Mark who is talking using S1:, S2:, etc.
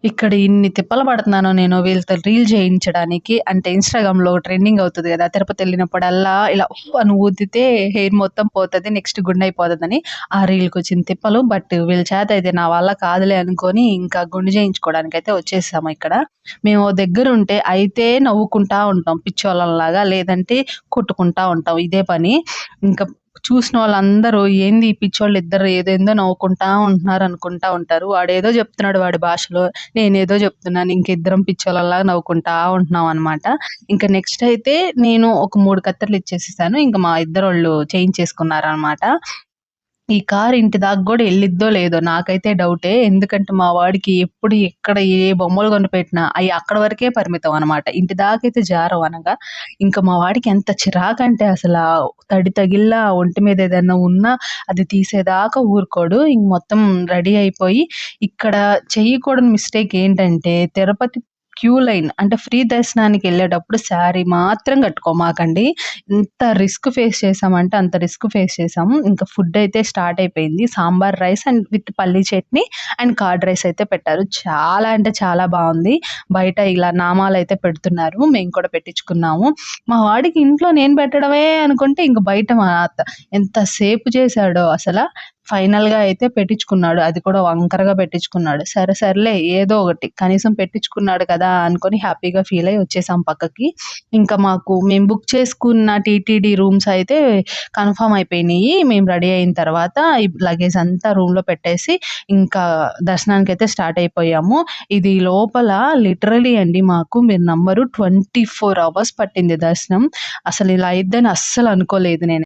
S1: ఇక్కడ ఇన్ని తిప్పలు పడుతున్నానో నేను వీళ్ళతో రీల్ చేయించడానికి. అంటే ఇన్‌స్టాగ్రామ్‌లో ట్రెండింగ్ అవుతది గదా! తిరుపతెళ్ళినప్పుడల్లా ఇలా ఉఫ్ అని ఊదితే హెయిర్ మొత్తం పోతది. నెక్స్ట్ గుండు అయిపోతదని. ఆ రీల్‌కొచ్చిన తిప్పలు. బట్ వీళ్ళ చేత అయితే నా వల్ల కాదులే అనుకోని ఇంకా గుండు చేయించుకోవడానికైతే వచ్చేసాము ఇక్కడ. మేము ఓ దగ్గరుంటే అయితే నవ్వుకుంటా ఉంటాం పిచ్చోళ్ళంలాగా. లేదంటే కొట్టుకుంటా ఉంటాం. ఇదే పని. ఇంకా చూసినోళ్ళందరూ ఏంది ఈ పిచ్చోళ్ళిద్దరు ఏదేందో నవ్వుకుంటా ఉంటున్నారు అనుకుంటా ఉంటారు. వాడేదో జెప్తున్నాడు వాడి భాషలో. నేనేదో జెప్తున్నాను. ఇంక ఇద్దరం పిచ్చోళ్ళలాగా నవ్వుకుంటా ఉంటున్నామనమాట. ఇంక నెక్స్ట్ అయితే నేను ఒక 3 కత్తెరలిచ్చేసేసాను. ఇంక మా ఇద్దరోళ్ళు చేయించేసుకున్నారనమాట. ఈ కార్ ఇంటి దాకా గూడా ఎళ్ళిద్దో లేదో నాకైతే డౌటే. ఎందుకంటే మా వాడికి ఎప్పుడు ఎక్కడ ఏ బొమ్మలు కొనిపెట్టినా అయి అక్కడి వరకే పరిమితం అనమాట. ఇంటి దాకైతే జారవు అనగా. ఇంక మా వాడికి ఎంత చిరాకంటే అసలా తడి తగిలినా, ఒంటి మీద ఏదన్నా ఉన్నా అది తీసేదాకా ఊరుకోడు. ఇంక మొత్తం రెడీ అయిపోయి ఇక్కడ చెయ్యకూడని మిస్టేక్ ఏంటంటే తిరుపతి క్యూ లైన్ అంటే ఫ్రీ దర్శనానికెళ్ళేటప్పుడు శారీ మాత్రం కట్టుకోమాకండి. ఎంత రిస్క్ ఫేస్ చేశామంటే అంత రిస్క్ ఫేస్ చేశాము. ఇంకా ఫుడ్ అయితే స్టార్ట్ అయిపోయింది. సాంబార్ రైస్ అండ్ విత్ పల్లీ చట్నీ అండ్ కర్డ్ రైస్ అయితే పెట్టారు. చాలా అంటే చాలా బావుంది. బయట ఇలా నామాలైతే పెడుతున్నారు. మేము కూడా పెట్టించుకున్నాము. మా వాడికి ఇంట్లో నేను పెట్టడమే అనుకుంటే ఇంక బయట మా అత్త ఎంత సేపు చేశాడో అసల. ఫైనల్‌గా అయితే పెట్టించుకున్నాడు. అది కూడా వంకరగా పెట్టించుకున్నాడు. సరే సర్లే ఏదో ఒకటి కనీసం పెట్టించుకున్నాడు కదా! అనుకోని హ్యాపీగా ఫీల్ అయ్యి వచ్చేసాం పక్కకి. ఇంకా మేము బుక్ చేసుకున్న టీటీడీ రూమ్స్ అయితే కన్ఫర్మ్ అయిపోయినియి. మేము రెడీ అయిన తర్వాత ఈ లగేజ్ అంతా రూమ్‌లో పెట్టేసి ఇంకా దర్శనానికైతే స్టార్ట్ అయిపోయాము. ఇది లోపల లిటరల్లీ అండి మాకు మీరు నమ్మరు 24 అవర్స్ పట్టింది దర్శనం. అసలు ఇలా అయిద్దని అస్సలు అనుకోలేదు నేను.